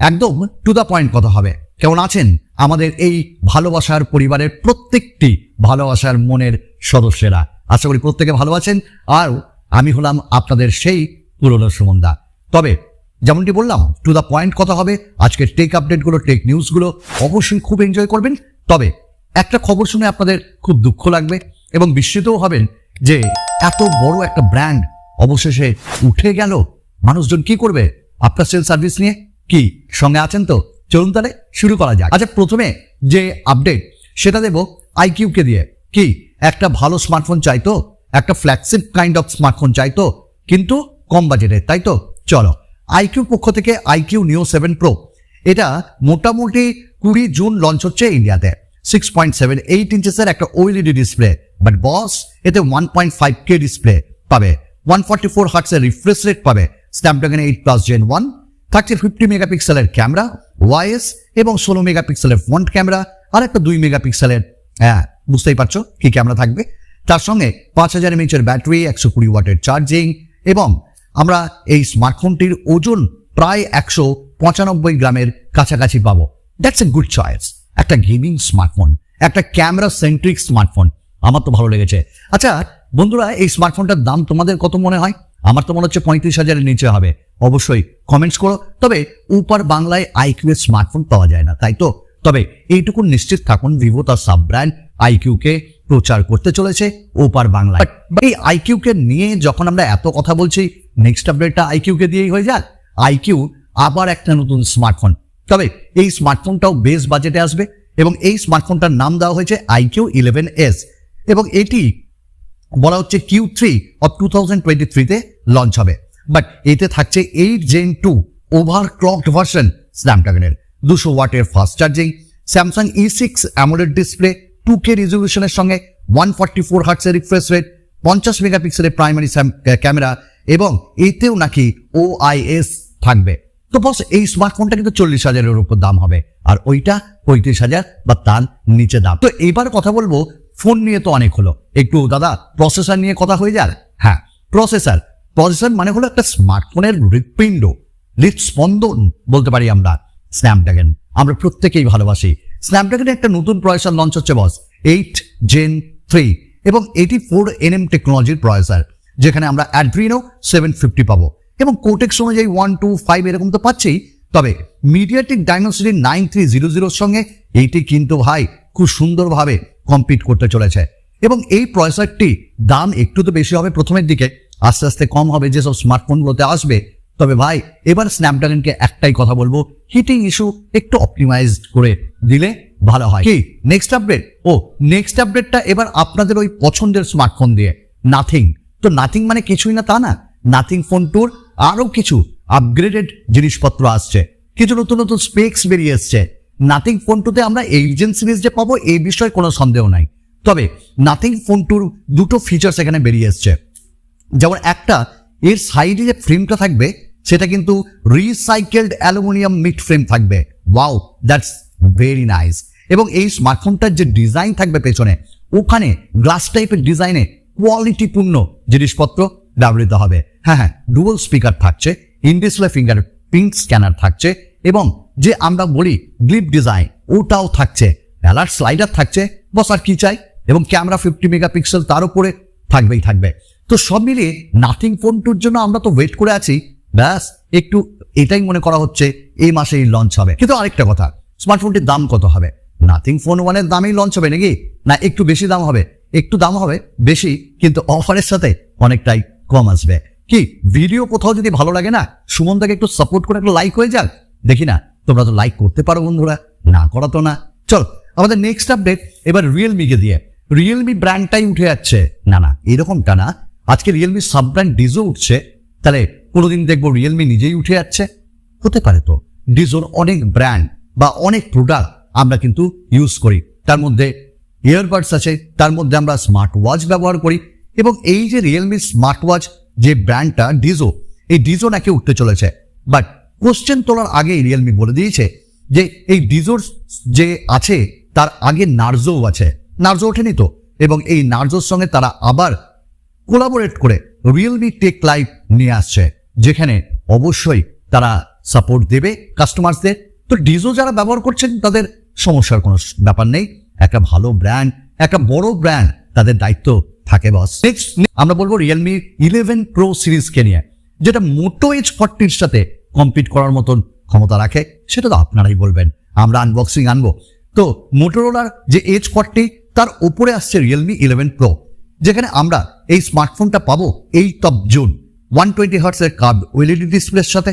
একদম to the point কথা হবে। কেমন আছেন আমাদের এই ভালোবাসার পরিবারের প্রত্যেকটি ভালোবাসার মনের সদস্যরা? আশা করি প্রত্যেকে ভালো আছেন। আর আমি হলাম আপনাদের সেই পুরনো সুমনদা। তবে যেমনটি বললাম, টু দ্য পয়েন্ট কথা হবে। আজকের টেক আপডেটগুলো, টেক নিউজগুলো অবশ্যই খুব এনজয় করবেন। তবে একটা খবর শুনে আপনাদের খুব দুঃখ লাগবে এবং বিস্মিতও হবেন যে এত বড় একটা ব্র্যান্ড অবশেষে উঠে গেল। মানুষজন কি করবে আফটার সেল সার্ভিস নিয়ে? কি সঙ্গে আছেন তো? চলুন তাহলে শুরু করা যাক। আচ্ছা, প্রথমে যে আপডেট সেটা দেব আইকিউকে দিয়ে। কি একটা ভালো স্মার্টফোন চাইতো, একটা ফ্ল্যাগশিপ কাইন্ড অফ স্মার্টফোন চাইতো, কিন্তু কম বাজেটের, তাই তো? চলো, আইকিউ পক্ষ থেকে আইকিউ নিও 7 প্রো, এটা মোটামুটি 20 জুন লঞ্চ হচ্ছে ইন্ডিয়াতে। 6.78 ইঞ্চেসের একটা ওএলইডি ডিসপ্লে, বাট বস এতে 1.5K ডিসপ্লে পাবে, 144 হার্টজের রিফ্রেশ রেট পাবে, স্ন্যাপড্রাগন 8+ Gen 1, থাকছে 50 মেগাপিক্সেলের ক্যামেরা, ওয়াইএস এবং 16 মেগাপিক্সেলের ফ্রন্ট ক্যামেরা, আর একটা 2 মেগাপিক্সেলের, বুঝতেই পারছো কি ক্যামেরা থাকবে। তার সঙ্গে 5000 mAh ব্যাটারি, 120 ওয়াটের চার্জিং, এবং আমরা এই স্মার্টফোনটির ওজন প্রায় 195 গ্রামের কাছাকাছি পাবো। That's a good choice. একটা গেমিং স্মার্টফোন, একটা ক্যামেরা সেন্ট্রিক স্মার্টফোন, আমার তো ভালো লেগেছে। আচ্ছা বন্ধুরা, এই স্মার্টফোনটার দাম তোমাদের কত মনে হয়? আমার তো মনে হচ্ছে 35,000-এর নিচে হবে। অবশ্যই কমেন্টস করো। তবে ওপার বাংলায় আইকিউ এর স্মার্টফোন পাওয়া যায় না, তাই তো? তবে এইটুকু নিশ্চিত থাকুন, ভিভো তার সাব ব্র্যান্ড আইকিউকে প্রচার করতে চলেছে ওপার বাংলায়। এই আইকিউকে নিয়ে যখন আমরা এত কথা বলছি, নেক্সট আপডেটটা আইকিউকে দিয়েই হয়ে যাক। আইকিউ আবার একটা নতুন স্মার্টফোন, তবে এই স্মার্টফোনটাও বেস বাজেটে আসবে এবং এই স্মার্টফোনটার নাম দেওয়া হয়েছে iQOO 11s এবং এটি বলা হচ্ছে Q3 অফ 2023-তে লঞ্চ হবে। বাট এতে থাকছে 8 Gen 2 ওভারক্লকড ভার্সন স্ন্যাপড্রাগনের, 200 ওয়াটের fast charging, Samsung E6 Amoled display, 2K রেজলিউশনের সঙ্গে 144 হার্টজের রিফ্রেশ রেট, 50 মেগাপিক্সেলের প্রাইমারি ক্যামেরা, এবং এতেও নাকি OIS থাকবে। তো বস, এই স্মার্টফোনটা কিন্তু 40,000-এর উপর দাম হবে, আর ওইটা 35,000 বা তার নিচে দাম। তো এবার কথা বলবো ফোন নিয়ে। তো অনেক হলো, একটু দাদা প্রসেসর নিয়ে কথা হয়ে যাক। হ্যাঁ, প্রসেসর মানে হলো একটা স্মার্টফোনের হৃৎপিণ্ড, হৃৎস্পন্দন বলতে পারি আমরা। স্ন্যাপড্রাগন আমরা প্রত্যেকেই ভালোবাসি। স্ন্যাপড্রাগনের একটা নতুন প্রসেসর লঞ্চ হচ্ছে বস, 8 Gen 3, এবং 84nm টেকনোলজির প্রসেসর, যেখানে আমরা অ্যাড্রিনো 750 পাবো, এবং কোটেক্স অনুযায়ী 1, 2, 5 এরকম তো পাচ্ছি। তবে মিডিয়াটেক ডাইমেনসিটি 9300 সঙ্গে এইটি কিন্তু ভাই খুব সুন্দরভাবে কম্পিট করতে চলেছে। এবং এই প্রসেসরটি দাম একটু তো বেশি হবে প্রথমের দিকে, আস্তে আস্তে কম হবে যেসব স্মার্টফোনগুলোতে আসবে। তবে ভাই এবার স্ন্যাপড্রাগনকে একটাই কথা বলবো, হিটিং ইস্যু একটু অপটিমাইজ করে দিলে ভালো হয়। কি নেক্সট আপডেট? নেক্সট আপডেটটা এবার আপনাদের ওই পছন্দের স্মার্টফোন দিয়ে, নাথিং। তো নাথিং মানে কিছুই না তা না, নাথিং ফোন টুর আরো কিছু আপগ্রেডেড জিনিসপত্র আসছে, কিছু নতুন নতুন স্পেক্স বেরিয়ে এসছে। নাথিং ফোন টুতে আমরা এইজেন্ট সিরিজ যে পাবো এই বিষয়ে কোনো সন্দেহ নাই। তবে নাথিং ফোন টুর দুটো ফিচার্স এখানে বেরিয়ে এসছে। যেমন একটা, এর সাইডে যে ফ্রেমটা থাকবে সেটা কিন্তু রিসাইকেলড অ্যালুমিনিয়াম মিড ফ্রেম থাকবে। Wow, that's very nice. এবং এই স্মার্টফোনটার যে ডিজাইন থাকবে পেছনে, ওখানে গ্লাস টাইপের ডিজাইনে কোয়ালিটিপূর্ণ জিনিসপত্র ব্যবহৃত হবে। হ্যাঁ, ডুয়াল স্পিকার থাকছে, ইন ডিসপ্লে ফিঙ্গারপ্রিন্ট স্ক্যানার থাকছে, এবং যে আমরা বলি গ্লিপ ডিজাইন ওটাও থাকছে, অ্যালার্ট স্লাইডার থাকছে। বস আর কি চাই? এবং ক্যামেরা 50 মেগাপিক্সেল তার উপরে থাকবেই থাকবে। তো সব মিলিয়ে নাথিং ফোন টুর জন্য আমরা তো ওয়েট করে আছি। ব্যাস একটু এটাই মনে করা হচ্ছে এই মাসেই লঞ্চ হবে। কিন্তু আরেকটা কথা, স্মার্টফোনটির দাম কত হবে? নাথিং ফোন 1-এর দামেই লঞ্চ হবে নাকি? না একটু বেশি দাম হবে? একটু দাম হবে বেশি, কিন্তু অফারের সাথে অনেকটাই কম আসবে। কি ভিডিও কোথাও যদি ভালো লাগে না, সুমনদাকে একটু সাপোর্ট করে একটু লাইক হয়ে যাক। দেখি না, তোমরা তো লাইক করতে পারো বন্ধুরা, না করা তো না। চল আমাদের নেক্সট আপডেট এবার রিয়েলমিকে দিয়ে। রিয়েলমি ব্র্যান্ডটাই উঠে যাচ্ছে। না এরকমটা না, আজকে রিয়েলমি সাব ব্র্যান্ড ডিজো উঠছে, তাহলে কোনোদিন দেখবো রিয়েলমি নিজেই উঠে যাচ্ছে? হতে পারে তো। ডিজোর অনেক ব্র্যান্ড বা অনেক প্রোডাক্ট আমরা কিন্তু ইউজ করি, তার মধ্যে ইয়ারবাডস আছে, তার মধ্যে আমরা স্মার্ট ওয়াচ ব্যবহার করি। এবং এই যে রিয়েলমি স্মার্ট ওয়াচ যে ব্র্যান্ডটা ডিজো, এই ডিজো নাকি উঠতে চলেছে। বাট কোশ্চেন তোলার আগেই রিয়েলমি বলে দিয়েছে যে এই ডিজোর যে আছে তার আগে নার্জো আছে। নার্জো ওঠেনি তো, এবং এই নার্জোর সঙ্গে তারা আবার কোলাবোরেট করে রিয়েলমি টেক লাইভ নিয়ে আসছে, যেখানে অবশ্যই তারা সাপোর্ট দেবে কাস্টমারসদের। তো ডিজো যারা ব্যবহার করছেন তাদের সমস্যার কোনো ব্যাপার নেই। একটা ভালো ব্র্যান্ড, একটা বড় ব্র্যান্ড, তাদের দায়িত্ব থাকে বস। নেক্সট আমরা বলবো রিয়েলমি 11 প্রো সিরিজকে নিয়ে, যেটা মোটো H40 সাথে কম্পিট করার মতন ক্ষমতা রাখে। সেটা তো আপনারাই বলবেন, আমরা আনবক্সিং আনবো। তো মোটোরোলার যে H40 তার উপরে আসছে রিয়েলমি 11 প্রো, যেখানে আমরা এই স্মার্টফোনটা পাবো 8 জুন 120 হার্টস কার্ভ ওএলইডি ডিসপ্লের সাথে।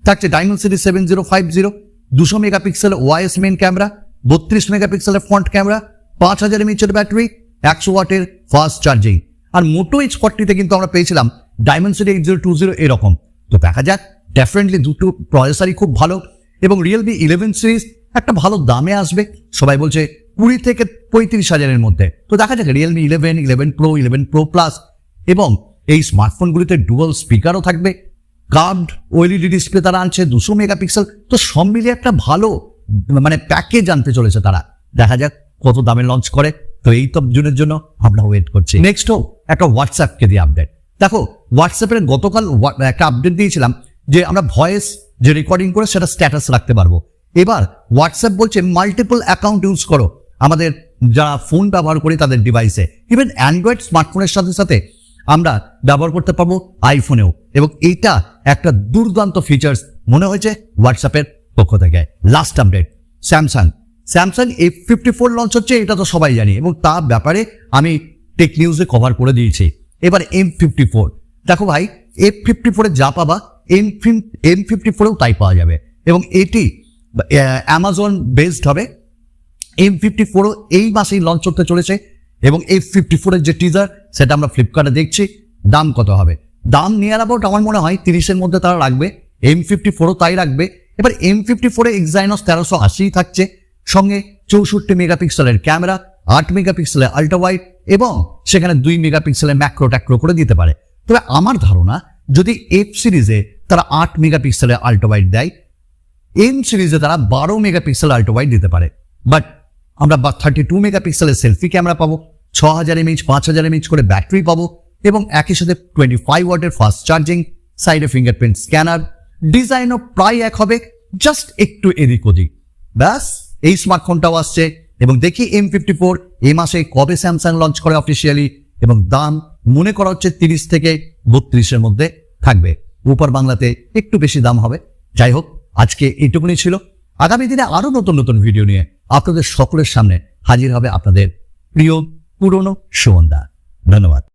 থাকছে ডায়মেনসিটি 7050, 200 মেগাপিক্সেলের ওআইএস মেইন ক্যামেরা, 32 মেগাপিক্সেলের ফ্রন্ট ক্যামেরা, 5000 mAh ব্যাটারি, 100 ওয়াটের ফাস্ট চার্জিং। আর মোটো H40 কিন্তু আমরা পেয়েছিলাম ডায়মেনসিটি 8020 এরকম। তো দেখা যাক, ডেফিনেটলি দুটো প্রসেসরই খুব ভালো এবং রিয়েলমি 11 সিরিজ একটা ভালো দামে আসবে। সবাই বলছে 20 থেকে 35,000-এর মধ্যে। তো দেখা যাক রিয়েলমি 11, 11 প্রো, 11 প্রো প্লাস, এবং এই স্মার্টফোনগুলিতে ডুয়াল স্পিকারও থাকবে, কার্ভড ওএলইডি ডিসপ্লে তারা আনছে, 200 মেগাপিক্সেল। তো সব মিলিয়ে একটা ভালো প্যাকেজ আনতে চলেছে তারা। দেখা যাক কত দামে লঞ্চ করে। তো এই তো জুনের জন্য আমরা ওয়েট করছি। নেক্সট একটা হোয়াটসঅ্যাপকে দিয়ে আপডেট। দেখো হোয়াটসঅ্যাপের গতকাল একটা আপডেট দিয়েছিলাম যে আমরা ভয়েস যে রেকর্ডিং করে সেটা স্ট্যাটাস রাখতে পারবো। এবার হোয়াটসঅ্যাপ বলছে মাল্টিপল অ্যাকাউন্ট ইউজ করো আমাদের যারা ফোন ব্যবহার করি তাদের ডিভাইসে। ইভেন অ্যান্ড্রয়েড স্মার্টফোনের সাথে সাথে আমরা ব্যবহার করতে পারবো আইফোনেও, এবং এইটা একটা দুর্দান্ত ফিচার্স মনে হয়েছে হোয়াটসঅ্যাপের পক্ষ থেকে। Last update Samsung F54 launch হচ্ছে, এটা তো সবাই জানি, এবং তার ব্যাপারে আমি টেক নিউজে কভার করে দিয়েছি। এবার M54 দেখো ভাই, F54 যা পাবা M54 তাই পাওয়া যাবে, এবং এটি অ্যামাজন বেসড হবে। M54 এই মাসেই লঞ্চ করতে চলেছে, এবং F54 যে টিজার সেটা আমরা ফ্লিপকার্টে দেখছি। দাম কত হবে? দাম নিয়ার অ্যাবাউট আমার মনে হয় 30-এর মধ্যে তারা রাখবে। M54 তাই রাখবে। এবার M54 Exynos 1380 থাকছে, সঙ্গে 64 মেগাপিক্সেলের ক্যামেরা, 8 মেগাপিক্সেলের আল্ট্রা ওয়াইড, এবং সেখানে 2 মেগাপিক্সেলের ম্যাক্রো ট্যাক্রো করে দিতে পারে। তবে আমার ধারণা যদি F সিরিজে তারা 8 মেগাপিক্সেলের আল্ট্রা ওয়াইড দেয়, M সিরিজে তারা 12 মেগাপিক্সেল আল্ট্রা ওয়াইড দিতে পারে। বাট আমরা 32 মেগাপিক্সেলের সেলফি ক্যামেরা পাবো, 6000 mAh 5000 mAh করে ব্যাটারি পাবো, এবং একই সাথে 25 ওয়াটের ফাস্ট চার্জিং, সাইডে ফিঙ্গারপ্রিন্ট স্ক্যানার। ডিজাইনও প্রায় এক হবে, জাস্ট একটু এদিক ওদিক। ব্যাস এই স্মার্টফোনটাও আসছে, এবং দেখি M54 এই মাসে কবে স্যামসাং লঞ্চ করে অফিসিয়ালি, এবং দাম মনে করা হচ্ছে 30 থেকে 32-এর মধ্যে থাকবে। উপর বাংলাতে একটু বেশি দাম হবে। যাই হোক, আজকে এইটুকুনি ছিল। আগামী দিনে আরো নতুন নতুন ভিডিও নিয়ে আপনাদের সকলের সামনে হাজির হবে আপনাদের প্রিয় পুরনো সুমনদা। ধন্যবাদ।